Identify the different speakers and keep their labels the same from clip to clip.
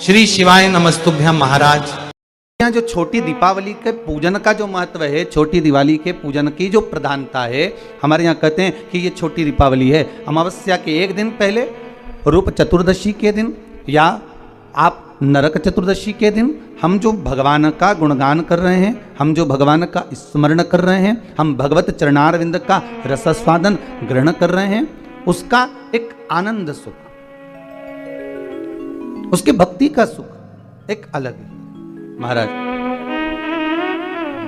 Speaker 1: श्री शिवाय नमस्तुभ्यम महाराज।
Speaker 2: यहाँ जो छोटी दीपावली के पूजन का जो महत्व है, छोटी दिवाली के पूजन की जो प्रधानता है, हमारे यहाँ कहते हैं कि ये छोटी दीपावली है। अमावस्या के एक दिन पहले, रूप चतुर्दशी के दिन, या आप नरक चतुर्दशी के दिन हम जो भगवान का गुणगान कर रहे हैं, हम जो भगवान का स्मरण कर रहे हैं, हम भगवत चरणारविंद का रसस्वादन ग्रहण कर रहे हैं, उसका एक आनंद सुख, उसके भक्ति का सुख एक अलग है। महाराज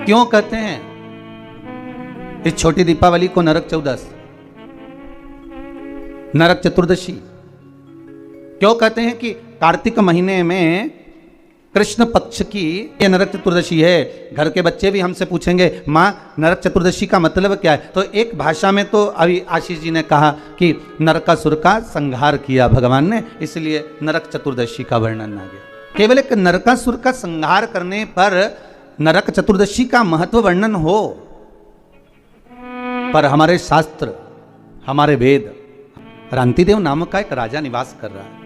Speaker 2: क्यों कहते हैं इस छोटी दीपावली को नरक चौदस, नरक चतुर्दशी? क्यों कहते हैं कि कार्तिक महीने में कृष्ण पक्ष की ये नरक चतुर्दशी है? घर के बच्चे भी हमसे पूछेंगे, माँ नरक चतुर्दशी का मतलब क्या है? तो एक भाषा में तो अभी आशीष जी ने कहा कि नरकासुर का संहार किया भगवान ने, इसलिए नरक चतुर्दशी का वर्णन आ गया। केवल एक नरकासुर का संहार करने पर नरक चतुर्दशी का महत्व वर्णन हो, पर हमारे शास्त्र, हमारे वेद, रांतिदेव नाम का एक राजा निवास कर रहा है।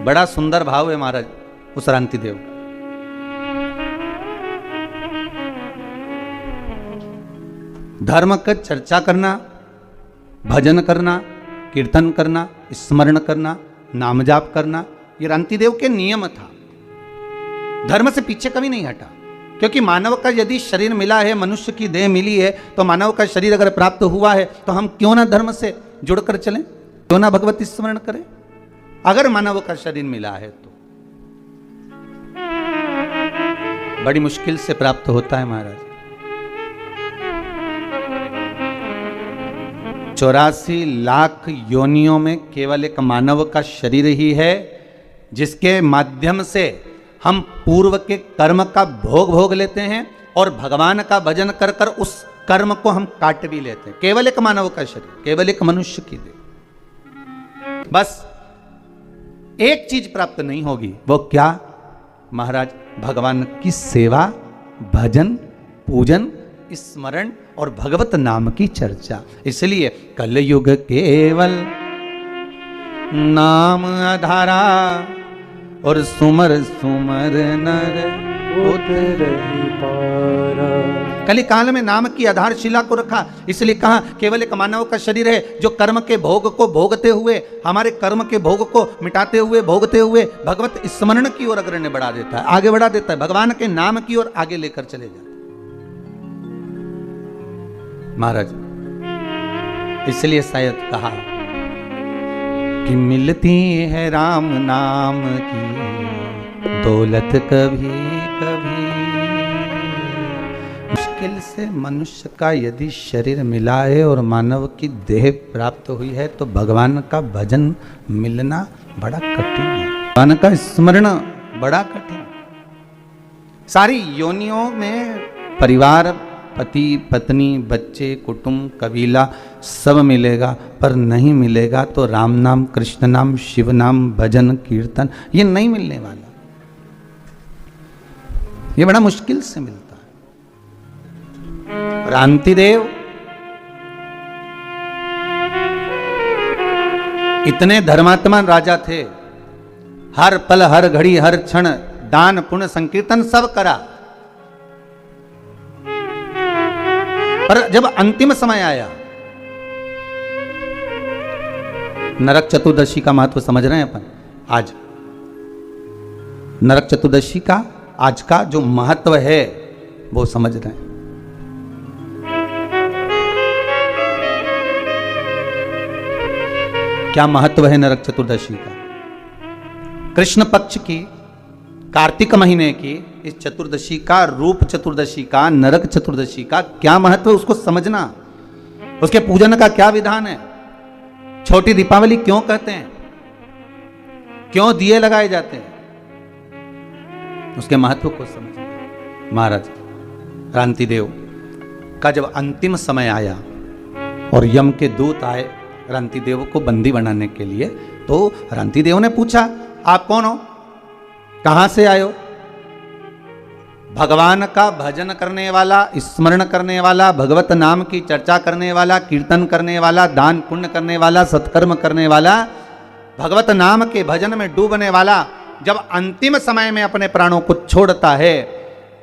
Speaker 2: बड़ा सुंदर भाव है महाराज उस रांतिदेव का। धर्म का चर्चा करना, भजन करना, कीर्तन करना, स्मरण करना, नाम जाप करना, ये रांतिदेव के नियम था। धर्म से पीछे कभी नहीं हटा, क्योंकि मानव का यदि शरीर मिला है, मनुष्य की देह मिली है, तो मानव का शरीर अगर प्राप्त हुआ है तो हम क्यों ना धर्म से जुड़कर चलें, क्यों ना भगवत स्मरण करें? अगर मानव का शरीर मिला है तो बड़ी मुश्किल से प्राप्त होता है महाराज। 84 लाख योनियों में केवल एक मानव का शरीर ही है जिसके माध्यम से हम पूर्व के कर्म का भोग लेते हैं और भगवान का भजन कर कर उस कर्म को हम काट भी लेते हैं। केवल एक मानव का शरीर, केवल एक मनुष्य की देह। बस एक चीज प्राप्त नहीं होगी, वो क्या महाराज? भगवान की सेवा, भजन, पूजन, स्मरण और भगवत नाम की चर्चा। इसलिए कलयुग केवल नाम आधारा और सुमर सुमर नर उतरहि पारा। कली काल में नाम की आधारशिला को रखा, इसलिए कहा केवल एक मानव का शरीर है जो कर्म के भोग को भोगते हुए, हमारे कर्म के भोग को मिटाते हुए, भोगते हुए भगवत स्मरण की ओर अग्रणी बढ़ा देता है, आगे बढ़ा देता है, भगवान के नाम की ओर आगे लेकर चले जाते महाराज। इसलिए शायद कहा कि मिलती है राम नाम की दौलत कभी कभी। मुश्किल से मनुष्य का यदि शरीर मिला है और मानव की देह प्राप्त हुई है तो भगवान का भजन मिलना बड़ा कठिन है, भगवान का स्मरण बड़ा कठिन। सारी योनियों में परिवार, पति पत्नी, बच्चे, कुटुंब, कबीला सब मिलेगा, पर नहीं मिलेगा तो राम नाम, कृष्ण नाम, शिव नाम, भजन, कीर्तन, ये नहीं मिलने वाला। ये बड़ा मुश्किल से मिलता है। रांतिदेव इतने धर्मात्मा राजा थे, हर पल, हर घड़ी, हर क्षण दान, पुण्य, संकीर्तन सब करा, पर जब अंतिम समय आया, नरक चतुर्दशी का महत्व समझ रहे हैं अपन? आज नरक चतुर्दशी का आज का जो महत्व है वो समझ रहे हैं। क्या महत्व है नरक चतुर्दशी का? कृष्ण पक्ष की, कार्तिक महीने की इस चतुर्दशी का, रूप चतुर्दशी का, नरक चतुर्दशी का क्या महत्व है उसको समझना, उसके पूजन का क्या विधान है। छोटी दीपावली क्यों कहते हैं, क्यों दिए लगाए जाते हैं, उसके महत्व को समझना। महाराज रांतिदेव का जब अंतिम समय आया और यम के दूत आए रांतिदेव को बंदी बनाने के लिए, तो रांतिदेव ने पूछा, आप कौन हो, कहां से आए हो? भगवान का भजन करने वाला, स्मरण करने वाला, भगवत नाम की चर्चा करने वाला, कीर्तन करने वाला, दान पुण्य करने वाला, सत्कर्म करने वाला, भगवत नाम के भजन में डूबने वाला जब अंतिम समय में अपने प्राणों को छोड़ता है,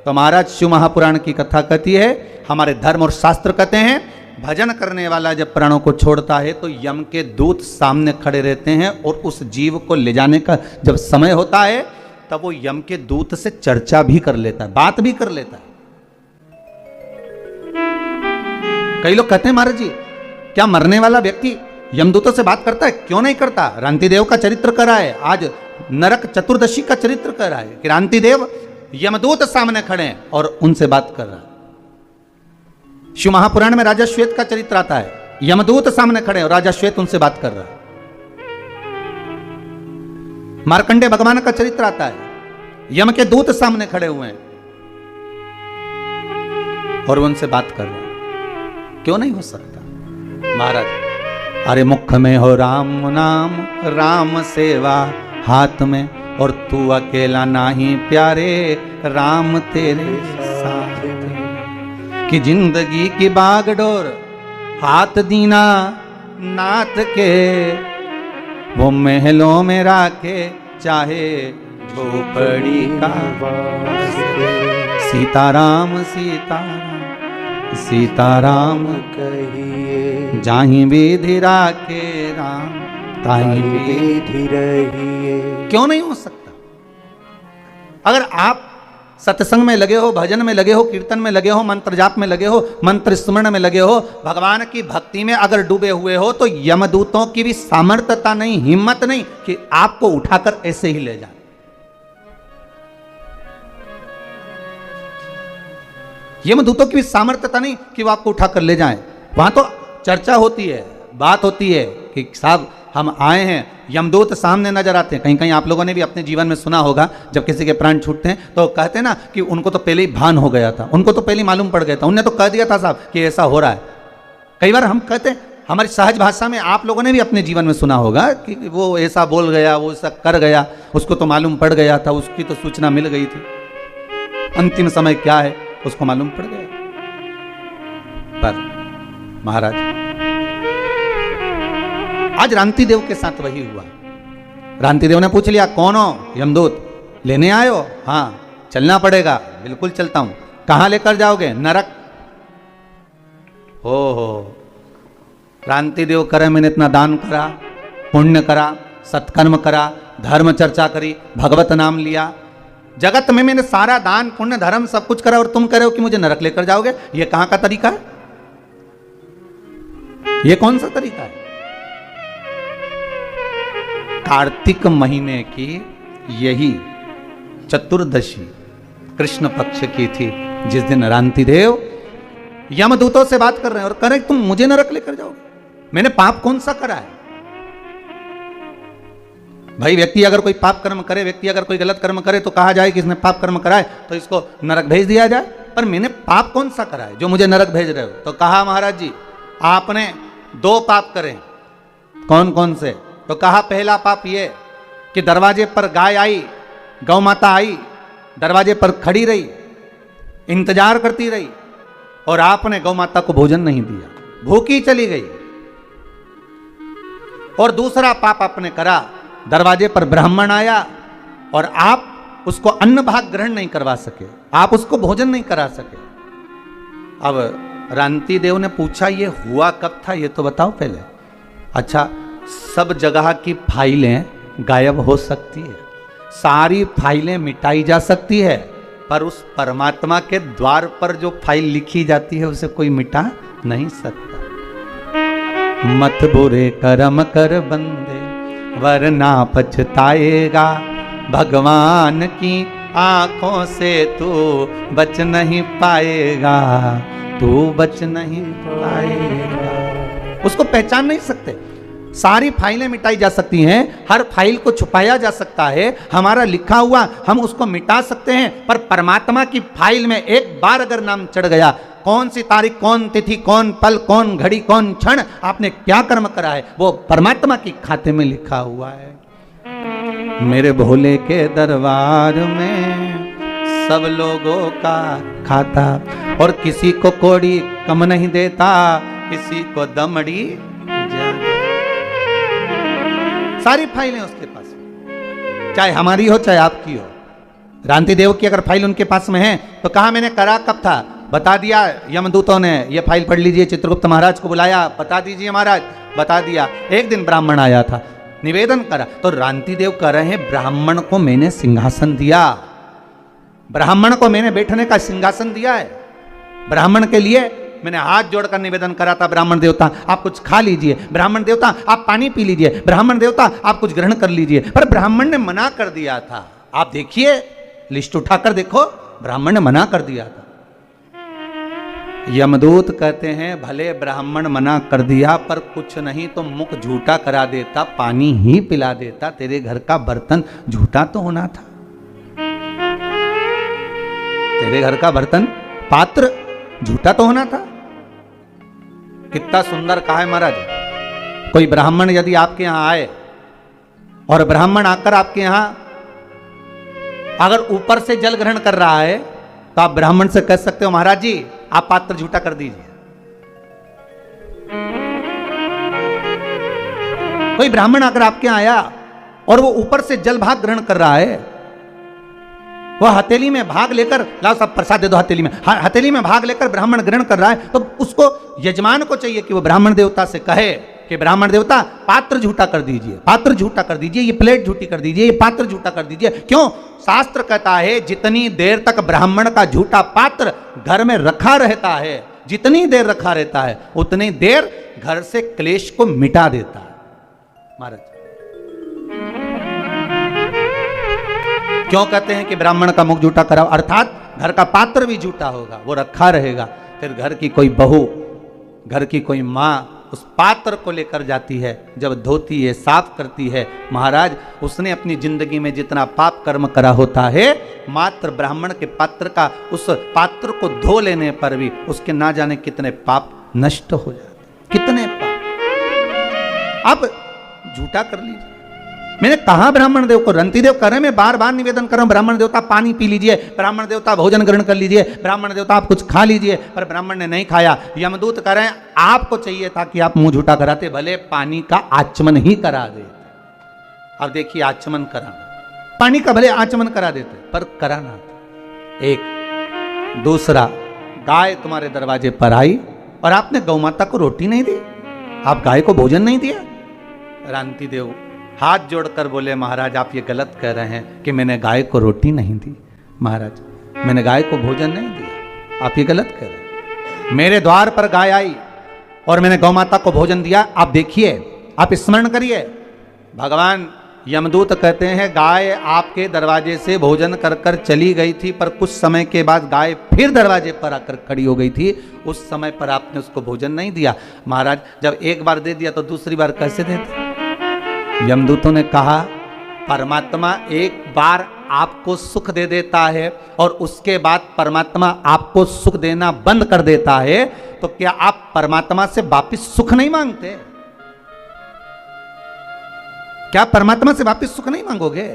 Speaker 2: तो महाराज शिव महापुराण की कथा कहती है, हमारे धर्म और शास्त्र कहते हैं, भजन करने वाला जब प्राणों को छोड़ता है तो यम के दूत सामने खड़े रहते हैं और उस जीव को ले जाने का जब समय होता है तब वो यम के दूत से चर्चा भी कर लेता है, बात भी कर लेता है। कई लोग कहते हैं महाराज जी, क्या मरने वाला व्यक्ति यमदूतों से बात करता है? क्यों नहीं करता? रांतिदेव का चरित्र कर रहा है, आज नरक चतुर्दशी का चरित्र कर रहा है कि रांतिदेव यमदूत सामने खड़े हैं और उनसे बात कर रहा है। शिव महापुराण में राजा श्वेत का चरित्र आता है, यमदूत सामने खड़े हैं और राजा श्वेत उनसे बात कर रहा है। मार्कंडे भगवान का चरित्र आता है, यम के दूत सामने खड़े हुए हैं और उनसे बात कर रहे हैं। क्यों नहीं हो सकता महाराज? अरे मुख में हो राम नाम, राम सेवा हाथ में, और तू अकेला नाही प्यारे, राम तेरे साथ। कि जिंदगी की बागडोर हाथ दीना नाथ के, वो महलों में राखे चाहे झोपड़ी का। सीताराम सीताराम सीताराम कहिए, जाहि विधि राखे राम ताहि विधि रहिए। क्यों नहीं हो सकता? अगर आप सत्संग में लगे हो, भजन में लगे हो, कीर्तन में लगे हो, मंत्र जाप में लगे हो, मंत्र स्मरण में लगे हो, भगवान की भक्ति में अगर डूबे हुए हो, तो यमदूतों की भी सामर्थ्यता नहीं, हिम्मत नहीं कि आपको उठाकर ऐसे ही ले जाए। यमदूतों की भी सामर्थ्यता नहीं कि वो आपको उठाकर ले जाएं। वहां तो चर्चा होती है, बात होती है कि साहब हम आए हैं, यमदूत सामने नजर आते हैं। कहीं कहीं आप लोगों ने भी अपने जीवन में सुना होगा, जब किसी के प्राण छूटते हैं तो कहते हैं ना कि उनको तो पहले ही भान हो गया था, उनको तो पहले ही मालूम पड़ गया था, उनने तो कह दिया था साहब कि ऐसा हो रहा है। कई बार हम कहते हैं, हमारी सहज भाषा में आप लोगों ने भी अपने जीवन में सुना होगा कि वो ऐसा बोल गया, वो ऐसा कर गया, उसको तो मालूम पड़ गया था, उसकी तो सूचना मिल गई थी, अंतिम समय क्या है उसको मालूम पड़ गया। पर महाराज आज रांतिदेव के साथ वही हुआ। रांतिदेव ने पूछ लिया, कौन हो? यमदूत। लेने आए हो? हाँ। चलना पड़ेगा। बिल्कुल चलता हूं। कहां लेकर जाओगे? नरक। हो रांतिदेव करे, मैंने इतना दान करा, पुण्य करा, सत्कर्म करा, धर्म चर्चा करी, भगवत नाम लिया, जगत में मैंने सारा दान पुण्य धर्म सब कुछ करा, और तुम कह रहे हो कि मुझे नरक लेकर जाओगे? ये कहां का तरीका है? ये कौन सा तरीका है? कार्तिक महीने की यही चतुर्दशी कृष्ण पक्ष की थी, जिस दिन रांतिदेव यमदूतों से बात कर रहे हैं और कह रहे तुम मुझे नरक लेकर जाओगे। मैंने पाप कौन सा करा है? भाई व्यक्ति अगर कोई पाप कर्म करे, व्यक्ति अगर कोई गलत कर्म करे तो कहा जाए कि इसने पाप कर्म करा है तो इसको नरक भेज दिया जाए। पर मैंने पाप कौन सा करा है जो मुझे नरक भेज रहे हो? तो कहा महाराज जी आपने 2 पाप करे। कौन कौन से? तो कहा पहला पाप ये कि दरवाजे पर गाय आई, गौ माता आई, दरवाजे पर खड़ी रही, इंतजार करती रही, और आपने गौ माता को भोजन नहीं दिया, भूखी चली गई। और दूसरा पाप आपने करा, दरवाजे पर ब्राह्मण आया और आप उसको अन्न भाग ग्रहण नहीं करवा सके, आप उसको भोजन नहीं करा सके। अब रांतिदेव ने पूछा ये हुआ कब था, ये तो बताओ पहले। अच्छा, सब जगह की फाइलें गायब हो सकती है, सारी फाइलें मिटाई जा सकती है, पर उस परमात्मा के द्वार पर जो फाइल लिखी जाती है उसे कोई मिटा नहीं सकता। मत बुरे कर्म कर बंदे वरना पछताएगा, भगवान की आंखों से तू बच नहीं पाएगा, तू बच नहीं पाएगा। उसको पहचान नहीं सकते। सारी फाइलें मिटाई जा सकती हैं, हर फाइल को छुपाया जा सकता है, हमारा लिखा हुआ हम उसको मिटा सकते हैं, पर परमात्मा की फाइल में एक बार अगर नाम चढ़ गया, कौन सी तारीख, कौन तिथि, कौन पल, कौन घड़ी, कौन क्षण आपने क्या कर्म करा है, वो परमात्मा की खाते में लिखा हुआ है। मेरे भोले के दरबार में सब लोगों का खाता, और किसी को कोड़ी कम नहीं देता, किसी को दमड़ी। सारी फाइलें उसके पास, चाहे हमारी हो चाहे आपकी हो। रांति देव की अगर फाइल उनके पास में है तो कहा मैंने करा कब था, बता दिया। यमदूतों ने ये फाइल पढ़ लीजिए, चित्रगुप्त महाराज को बुलाया, बता दीजिए महाराज, बता दिया। एक दिन ब्राह्मण आया था, निवेदन करा, तो रांति देव कह रहे हैं ब्राह्मण को मैंने सिंहासन दिया, ब्राह्मण को मैंने बैठने का सिंहासन दिया है। ब्राह्मण के लिए मैंने हाथ जोड़कर निवेदन करा था, ब्राह्मण देवता आप कुछ खा लीजिए, ब्राह्मण देवता आप पानी पी लीजिए, ब्राह्मण देवता आप कुछ ग्रहण कर लीजिए, पर ब्राह्मण ने मना कर दिया था। आप देखिए, लिस्ट उठाकर देखो, ब्राह्मण ने मना कर दिया था। यमदूत कहते हैं भले ब्राह्मण मना कर दिया, पर कुछ नहीं तो मुख झूठा करा देता, पानी ही पिला देता, तेरे घर का बर्तन झूठा तो होना था, तेरे घर का बर्तन पात्र झूठा तो होना था। कितना सुंदर कहा है महाराज। कोई ब्राह्मण यदि आपके यहां आए और ब्राह्मण आकर आपके यहां अगर ऊपर से जल ग्रहण कर रहा है तो आप ब्राह्मण से कह सकते हो महाराज जी आप पात्र झूठा कर दीजिए। कोई ब्राह्मण अगर आपके यहां आया और वो ऊपर से जल भाग ग्रहण कर रहा है, वह हथेली में भाग लेकर, लाओ सब प्रसाद दे दो हथेली में, हथेली में भाग लेकर ब्राह्मण ग्रहण कर रहा है, तो उसको यजमान को चाहिए कि वो ब्राह्मण देवता से कहे कि ब्राह्मण देवता पात्र झूठा कर दीजिए, पात्र झूठा कर दीजिए, ये प्लेट झूठी कर दीजिए, ये पात्र झूठा कर दीजिए। क्यों? शास्त्र कहता है जितनी देर तक ब्राह्मण का झूठा पात्र घर में रखा रहता है, जितनी देर रखा रहता है उतनी देर घर से क्लेश को मिटा देता है। महाराज क्यों कहते हैं कि ब्राह्मण का मुख झूठा कराओ, अर्थात घर का पात्र भी झूठा होगा, वो रखा रहेगा, फिर घर की कोई बहू, घर की कोई माँ उस पात्र को लेकर जाती है, जब धोती है, साफ करती है, महाराज उसने अपनी जिंदगी में जितना पाप कर्म करा होता है, मात्र ब्राह्मण के पात्र का, उस पात्र को धो लेने पर भी उसके ना जाने कितने पाप नष्ट हो जाते, कितने पाप। अब झूठा कर लीजिए। मैंने कहा ब्राह्मण देव को, रंती देव कह रहे, मैं बार बार निवेदन कर रहा हूं ब्राह्मण देवता पानी पी लीजिए, ब्राह्मण देवता भोजन ग्रहण कर लीजिए, ब्राह्मण देवता आप कुछ खा लीजिए, पर ब्राह्मण ने नहीं खाया। यमदूत कह रहे हैं आपको चाहिए था कि आप मुंह झूठा कराते, भले पानी का आचमन ही करा देते। अब देखिए आचमन कराना, पानी का भले आचमन करा देते पर कराना। एक दूसरा, गाय तुम्हारे दरवाजे पर आई और आपने गौ माता को रोटी नहीं दी, आप गाय को भोजन नहीं दिया। रांति देव हाथ जोड़कर बोले महाराज आप ये गलत कह रहे हैं कि मैंने गाय को रोटी नहीं दी, महाराज मैंने गाय को भोजन नहीं दिया, आप ये गलत कह रहे हैं। मेरे द्वार पर गाय आई और मैंने गौ माता को भोजन दिया। आप देखिए, आप स्मरण करिए, भगवान यमदूत कहते हैं गाय आपके दरवाजे से भोजन कर कर चली गई थी, पर कुछ समय के बाद गाय फिर दरवाजे पर आकर खड़ी हो गई थी, उस समय पर आपने उसको भोजन नहीं दिया। महाराज जब एक बार दे दिया तो दूसरी बार कैसे देते? यमदूतों ने कहा परमात्मा एक बार आपको सुख दे देता है और उसके बाद परमात्मा आपको सुख देना बंद कर देता है, तो क्या आप परमात्मा से वापिस सुख नहीं मांगते? क्या परमात्मा से वापिस सुख नहीं मांगोगे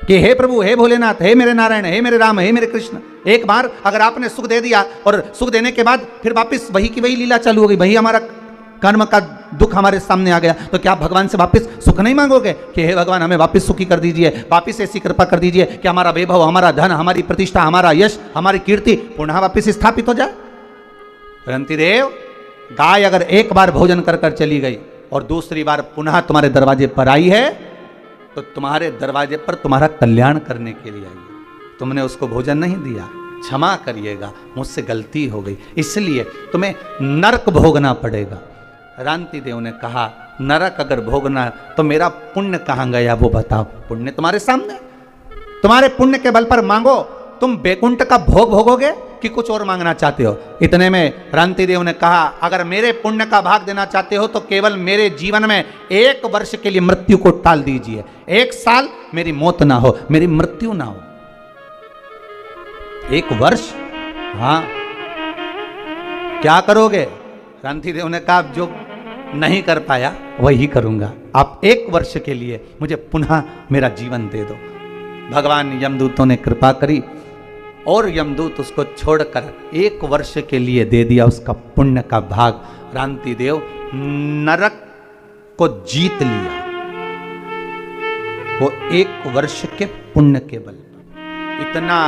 Speaker 2: कि हे प्रभु, हे भोलेनाथ, हे मेरे नारायण, हे मेरे राम, हे मेरे कृष्ण? एक बार अगर आपने सुख दे दिया और सुख देने के बाद फिर वापिस वही की वही लीला चालू हो गई, वही हमारा कर्म का दुख हमारे सामने आ गया, तो क्या आप भगवान से वापस सुख नहीं मांगोगे कि हे भगवान हमें वापस सुखी कर दीजिए, वापस ऐसी कृपा कर दीजिए कि हमारा वैभव, हमारा धन, हमारी प्रतिष्ठा, हमारा यश, हमारी कीर्ति पुनः वापस स्थापित हो जाए? रंती देव, गाय अगर एक बार भोजन कर कर चली गई और दूसरी बार पुनः तुम्हारे दरवाजे पर आई है, तो तुम्हारे दरवाजे पर तुम्हारा कल्याण करने के लिए आई है। तुमने उसको भोजन नहीं दिया, क्षमा करिएगा, मुझसे गलती हो गई, इसलिए तुम्हें नरक भोगना पड़ेगा। रांति देव ने कहा नरक अगर भोगना तो मेरा पुण्य कहां गया वो बताओ। पुण्य तुम्हारे सामने, तुम्हारे पुण्य के बल पर मांगो। तुम बैकुंठ का भोग भोगोगे कि कुछ और मांगना चाहते हो? इतने में रांति देव ने कहा अगर मेरे पुण्य का भाग देना चाहते हो तो केवल मेरे जीवन में 1 वर्ष के लिए मृत्यु को टाल दीजिए, 1 साल मेरी मौत ना हो, मेरी मृत्यु ना हो। 1 वर्ष? हाँ, क्या करोगे? रांति देव ने कहा जो नहीं कर पाया वही करूंगा, आप 1 वर्ष के लिए मुझे पुनः मेरा जीवन दे दो। भगवान यमदूतों ने कृपा करी और यमदूत उसको छोड़कर 1 वर्ष के लिए दे दिया उसका पुण्य का भाग। रांति देव नरक को जीत लिया, वो 1 वर्ष के पुण्य के बल पर इतना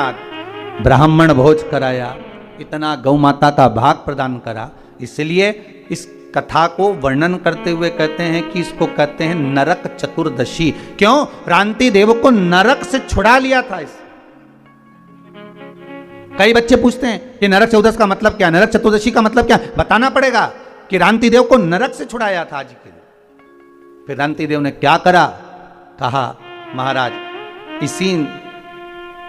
Speaker 2: ब्राह्मण भोज कराया, इतना गौ माता का भाग प्रदान करा। इसलिए इस कथा को वर्णन करते हुए कहते हैं कि इसको कहते हैं नरक चतुर्दशी। क्यों? रांति देव को नरक से छुड़ा लिया था इस। कई बच्चे पूछते हैं कि नरक चतुर्दशी का मतलब क्या, नरक चतुर्दशी का मतलब क्या? बताना पड़ेगा कि रांति देव को नरक से छुड़ाया था आज के दिन। फिर रांति देव ने क्या करा? कहा महाराज इसी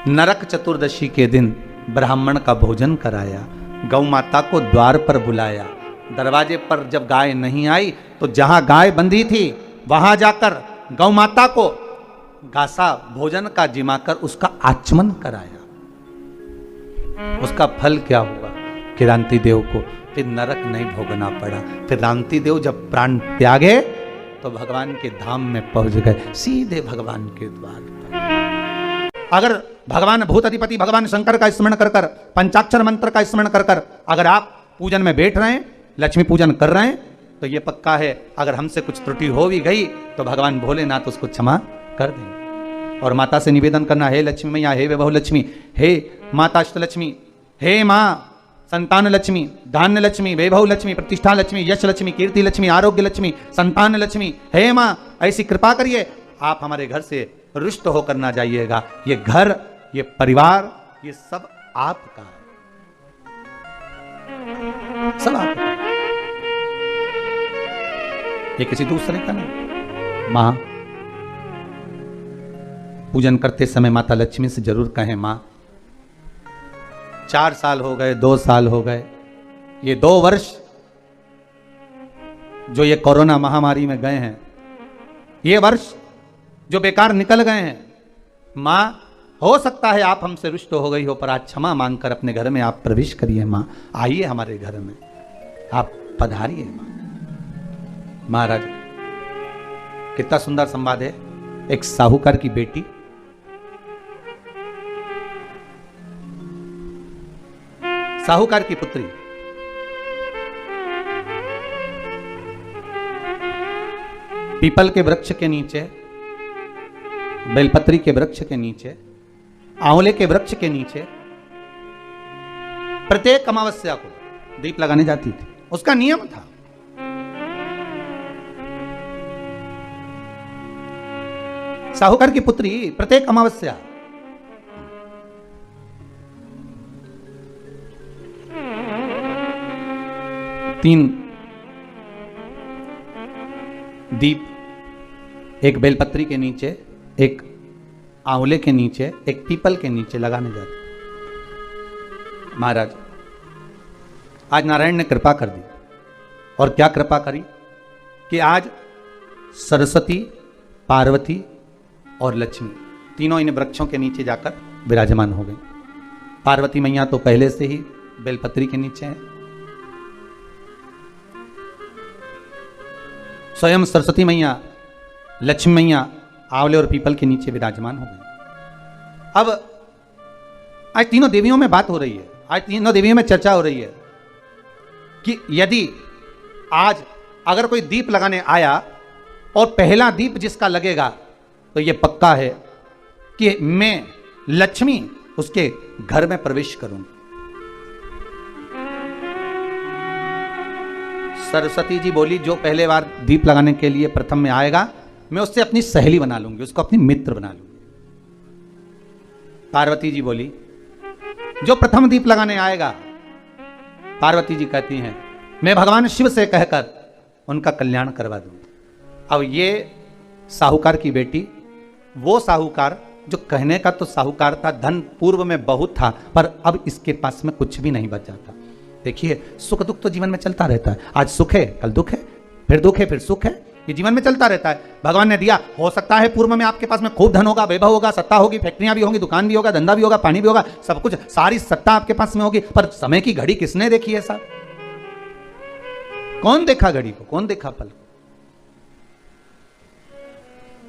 Speaker 2: नरक चतुर्दशी के दिन ब्राह्मण का भोजन कराया, गौ माता को द्वार पर बुलाया, दरवाजे पर जब गाय नहीं आई तो जहां गाय बंधी थी वहां जाकर गौ माता को घासा भोजन का जिमाकर उसका आचमन कराया। उसका फल क्या हुआ कि रांति देव को फिर नरक नहीं भोगना पड़ा। फिर रांति देव जब प्राण त्यागे तो भगवान के धाम में पहुंच गए, सीधे भगवान के द्वार पर। अगर भगवान भूत अधिपति भगवान शंकर का स्मरण कर कर, पंचाक्षर मंत्र का स्मरण कर कर अगर आप पूजन में बैठ रहे हैं, लक्ष्मी पूजन कर रहे हैं, तो ये पक्का है अगर हमसे कुछ त्रुटि हो भी गई तो भगवान भोलेनाथ उसको क्षमा कर देंगे। और माता से निवेदन करना, हे लक्ष्मी मैया, हे वैभव लक्ष्मी, हे माता अष्टलक्ष्मी, हे माँ संतान लक्ष्मी, धान्य लक्ष्मी, वैभव लक्ष्मी, प्रतिष्ठा लक्ष्मी, यश लक्ष्मी, कीर्ति लक्ष्मी, आरोग्य लक्ष्मी, संतान लक्ष्मी, हे माँ ऐसी कृपा करिए, आप हमारे घर से रुष्ट होकर ना जाइएगा। ये घर, ये परिवार, ये सब आपका है, सब आपका। ये किसी दूसरे का नहीं। मां पूजन करते समय माता लक्ष्मी से जरूर कहें, मां 4 साल हो गए, 2 साल हो गए, ये 2 वर्ष जो ये कोरोना महामारी में गए हैं, ये वर्ष जो बेकार निकल गए हैं, मां हो सकता है आप हमसे रुष्ट हो गई हो, पर आज क्षमा मांगकर अपने घर में आप प्रवेश करिए। मां आइए हमारे घर में, आप पधारिए। मां महाराज कितना सुंदर संवाद है। एक साहूकार की बेटी साहूकार की पुत्री पीपल के वृक्ष के नीचे, बेलपत्री के वृक्ष के नीचे, आंवले के वृक्ष के नीचे प्रत्येक अमावस्या को दीप लगाने जाती थी। उसका नियम था। साहूकार की पुत्री प्रत्येक अमावस्या तीन दीप, एक बेलपत्री के नीचे, एक आंवले के नीचे, एक पीपल के नीचे लगाने जाते। महाराज आज नारायण ने कृपा कर दी। और क्या कृपा करी कि आज सरस्वती, पार्वती और लक्ष्मी तीनों इन वृक्षों के नीचे जाकर विराजमान हो गई। पार्वती मैया तो पहले से ही बेलपत्री के नीचे है, स्वयं सरस्वती मैया, लक्ष्मी मैया आंवले और पीपल के नीचे विराजमान हो गई। अब आज तीनों देवियों में बात हो रही है, आज तीनों देवियों में चर्चा हो रही है कि यदि आज अगर कोई दीप लगाने आया और पहला दीप जिसका लगेगा तो यह पक्का है कि मैं लक्ष्मी उसके घर में प्रवेश करूंगी। सरस्वती जी बोली, जो पहले बार दीप लगाने के लिए प्रथम में आएगा मैं उससे अपनी सहेली बना लूंगी, उसको अपनी मित्र बना लूंगी। पार्वती जी बोली, जो प्रथम दीप लगाने आएगा, पार्वती जी कहती हैं मैं भगवान शिव से कहकर उनका कल्याण करवा दूंगी। अब ये साहूकार की बेटी, वो साहूकार जो कहने का तो साहूकार था, धन पूर्व में बहुत था, पर अब इसके पास में कुछ भी नहीं बचा था। देखिए सुख दुख तो जीवन में चलता रहता है, आज सुख है कल दुख है, फिर दुख है फिर सुख है, ये जीवन में चलता रहता है। भगवान ने दिया, हो सकता है पूर्व में आपके पास में खूब धन होगा, वैभव होगा, सत्ता होगी, फैक्ट्रियां भी होंगी, दुकान भी होगा, धंधा भी होगा, पानी भी होगा, सब कुछ, सारी सत्ता आपके पास में होगी, पर समय की घड़ी किसने देखी है साहब? कौन देखा घड़ी को, कौन देखा पल को?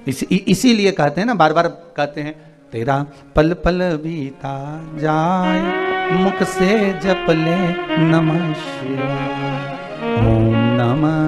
Speaker 2: इसीलिए कहते हैं ना, बार बार कहते हैं, तेरा पल पल बीता जाए, मुख से जप ले नमः शिवाय, ओम नमः